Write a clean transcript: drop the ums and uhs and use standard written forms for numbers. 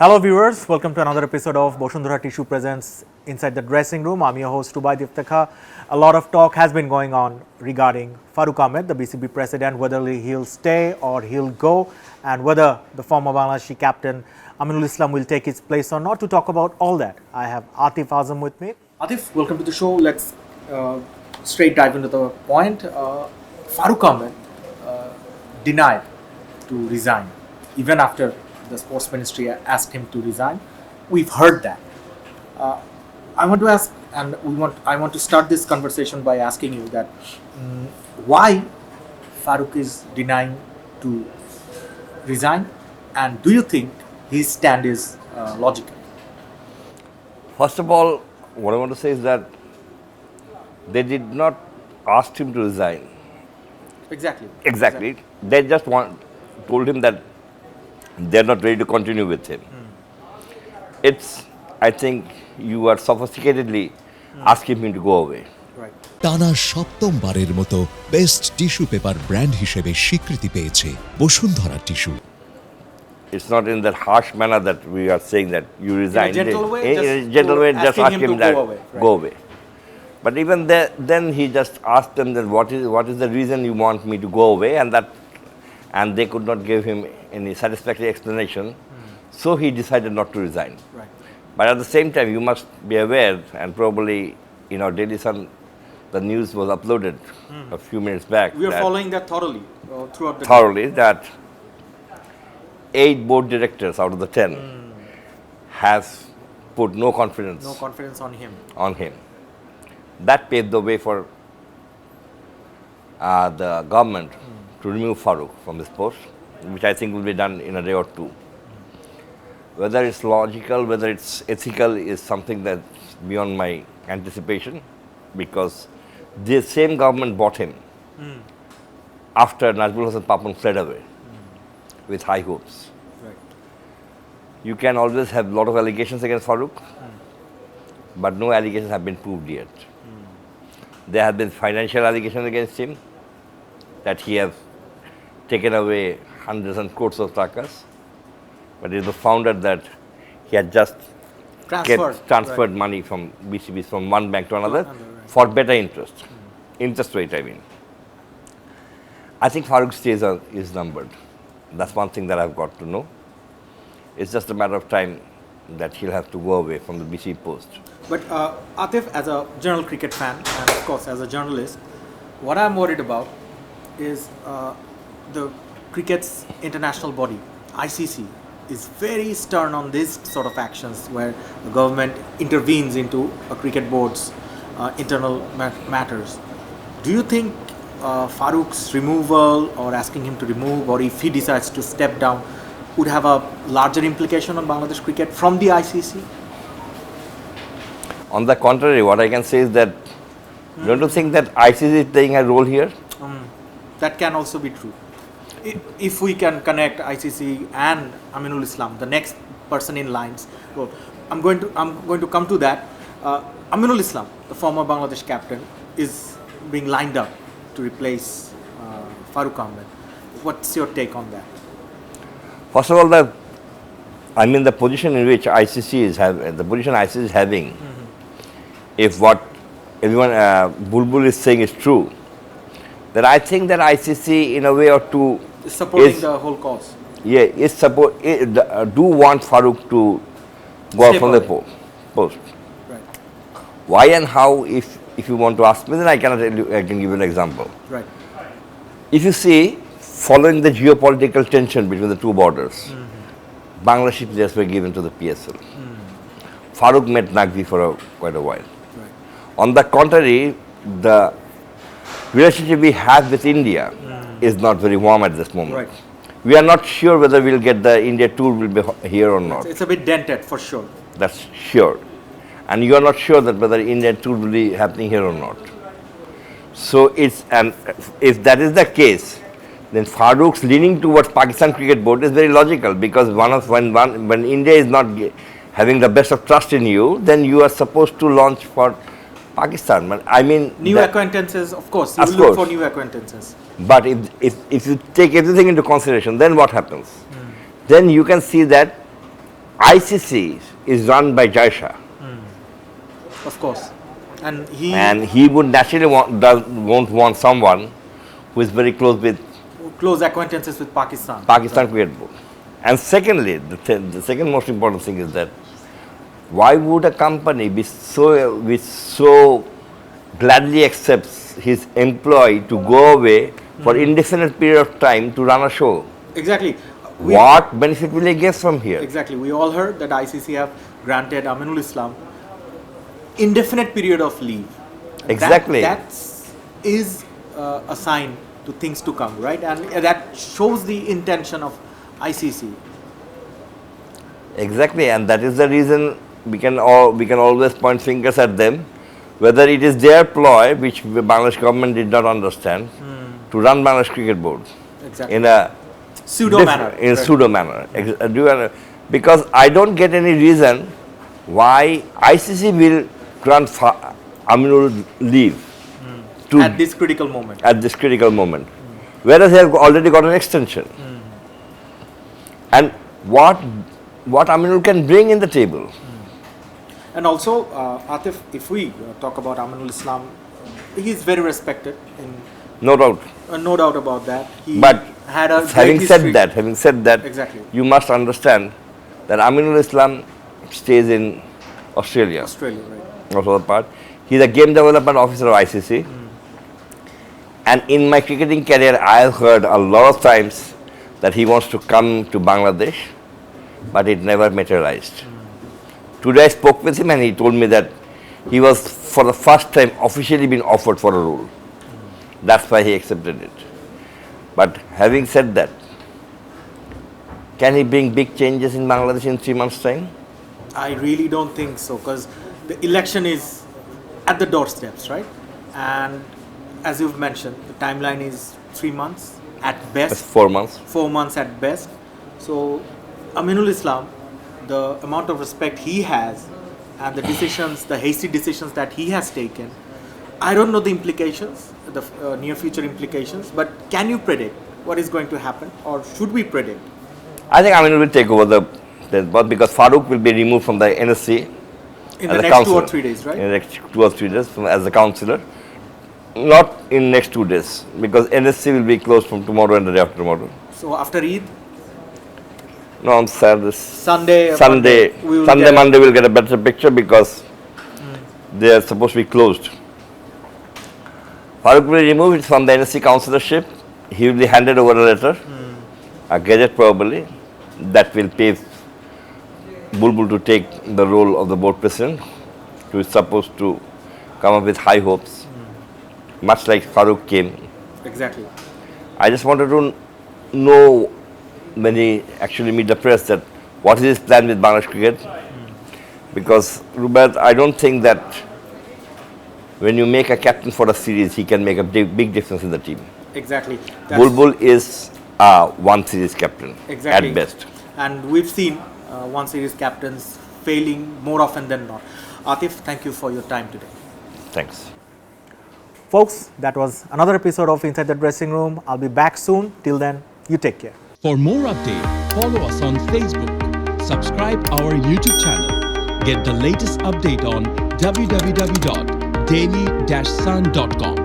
Hello viewers, welcome to another episode of Bashundhara Tissue Presents Inside the Dressing Room. I'm your host Dhaka. A lot of talk has been going on regarding Farooq Ahmed, the BCB president, whether he'll stay or he'll go, and whether the former Bangladeshi captain Aminul Islam will take his place or not. To talk about all that, I have Atif Azam with me. Atif, welcome to the show. Let's straight dive into the point. Farooq Ahmed denied to resign even after the sports ministry asked him to resign. We've heard that. I want to ask, and I want to start this conversation by asking you that why Farooq is denying to resign, and do you think his stand is logical? First of all, what I want to say is that they did not ask him to resign. Exactly. They just told him that they're not ready to continue with him. I think you are sophisticatedly asking him to go away. Right. টানা সপ্তমবারের মতো best tissue paper brand হিসেবে স্বীকৃতি পেয়েছে Bashundhara tissue. It's not in that harsh manner that we are saying that you resign. In a gentle way, just ask him that go away. But even then he just asked them that what is the reason you want me to go away, and they could not give him any satisfactory explanation. So he decided not to resign. Right. But at the same time, you must be aware, and probably Daily Sun, the news was uploaded a few minutes back. We are following that thoroughly throughout the day. That 8 board directors out of the 10 has put no confidence on him. That paved the way for the government to remove Farooq from this post, which I think will be done in a day or two. Whether it's logical, whether it's ethical is something that's beyond my anticipation, because the same government bought him after Najmul Hasan Papun fled away with high hopes. Right. You can always have a lot of allegations against Farooq, but no allegations have been proved yet. There have been financial allegations against him, that he has taken away hundreds and crores of takas, but it was found out that he had just transferred money from BCBs from one bank to another for better interest rate. I think Farooq's days is numbered. That's one thing that I've got to know. It's just a matter of time that he'll have to go away from the BCB post. But Atif, as a general cricket fan, and of course as a journalist, what I'm worried about is the cricket's international body, ICC, is very stern on these sort of actions where the government intervenes into a cricket board's internal matters. Do you think Farooq's removal, or asking him to remove, or if he decides to step down, would have a larger implication on Bangladesh cricket from the ICC? On the contrary, what I can say is that don't you think that ICC is playing a role here? That can also be true. If we can connect ICC and Aminul Islam, the next person in lines. Well, I'm going to come to that. Aminul Islam, the former Bangladesh captain, is being lined up to replace Farooq Ahmed. What's your take on that? First of all, the position in which ICC is having, if what everyone Bulbul is saying is true, then I think that ICC in a way or two is supporting the whole cause. Yeah, do want Farooq to go out from the post. Right. Why and how, if you want to ask me, then I can give you an example. Right. If you see, following the geopolitical tension between the two borders, Bangladeshi players were given to the PSL. Farooq met Naqvi for quite a while. Right. On the contrary, the relationship we have with India is not very warm at this moment. Right. We are not sure whether we'll get the India tour will be here or not. It's a bit dented for sure. That's sure. And you are not sure that whether India tour will be happening here or not. So if that is the case, then Farooq's leaning towards Pakistan Cricket Board is very logical, because when India is not having the best of trust in you, then you are supposed to launch for Pakistan. But I mean, new acquaintances, of course. You will look for new acquaintances. But if you take everything into consideration, then what happens? Then you can see that ICC is run by Jaisha. Of course. And he would naturally won't want someone who is very close acquaintances with Pakistan. Pakistan Cricket Board. And secondly, the second most important thing is that why would a company which so gladly accepts his employee to go away for indefinite period of time to run a show? Exactly. What benefit will he get from here? Exactly. We all heard that ICC have granted Aminul Islam indefinite period of leave. Exactly. That is a sign to things to come, right? And that shows the intention of ICC. Exactly, and that is the reason we can always point fingers at them, whether it is their ploy, which the Bangladesh government did not understand, to run Bangladesh Cricket Board Exactly. in a Pseudo manner. In a pseudo manner. Because I don't get any reason why ICC will grant Aminul leave At this critical moment. Whereas they have already got an extension. And what Aminul can bring in the table. And also, Atif, if we talk about Aminul Islam, he is very respected. No doubt. No doubt about that. But had a having said that, exactly, you must understand that Aminul Islam stays in Australia. Right. Also the part. He is a game development officer of ICC. And in my cricketing career, I have heard a lot of times that he wants to come to Bangladesh, but it never materialized. Today I spoke with him and he told me that he was for the first time officially been offered for a role. That's why he accepted it. But having said that, can he bring big changes in Bangladesh in 3 months' time? I really don't think so, because the election is at the doorsteps, right? And as you've mentioned, the timeline is 3 months at best. That's 4 months. 4 months at best. So, Aminul Islam, the amount of respect he has and the decisions, the hasty decisions that he has taken, I don't know the implications, the near future implications, but can you predict what is going to happen, or should we predict? I think Aminul will take over the board because Farooq will be removed from the NSC in the next councillor. 2 or 3 days, right? In the next 2 or 3 days as a councillor. Not in next 2 days because NSC will be closed from tomorrow and the day after tomorrow. So after Eid? No, on Sunday, Monday we'll get a better picture because they are supposed to be closed. Farooq will be removed from the NSC councillorship. He will be handed over a letter, a gazette probably, that will pay Bulbul to take the role of the board president, who is supposed to come up with high hopes, much like Farooq came. Exactly. I just wanted to know when he actually meet the press that what is his plan with Bangladesh cricket, because Rubat, I don't think that when you make a captain for a series, he can make a big difference in the team. Exactly. Bulbul is a one series captain at best. And we've seen one series captains failing more often than not. Atif, thank you for your time today. Thanks. Folks, that was another episode of Inside the Dressing Room. I'll be back soon. Till then, you take care. For more updates, follow us on Facebook, subscribe our YouTube channel, get the latest update on www.daily-sun.com.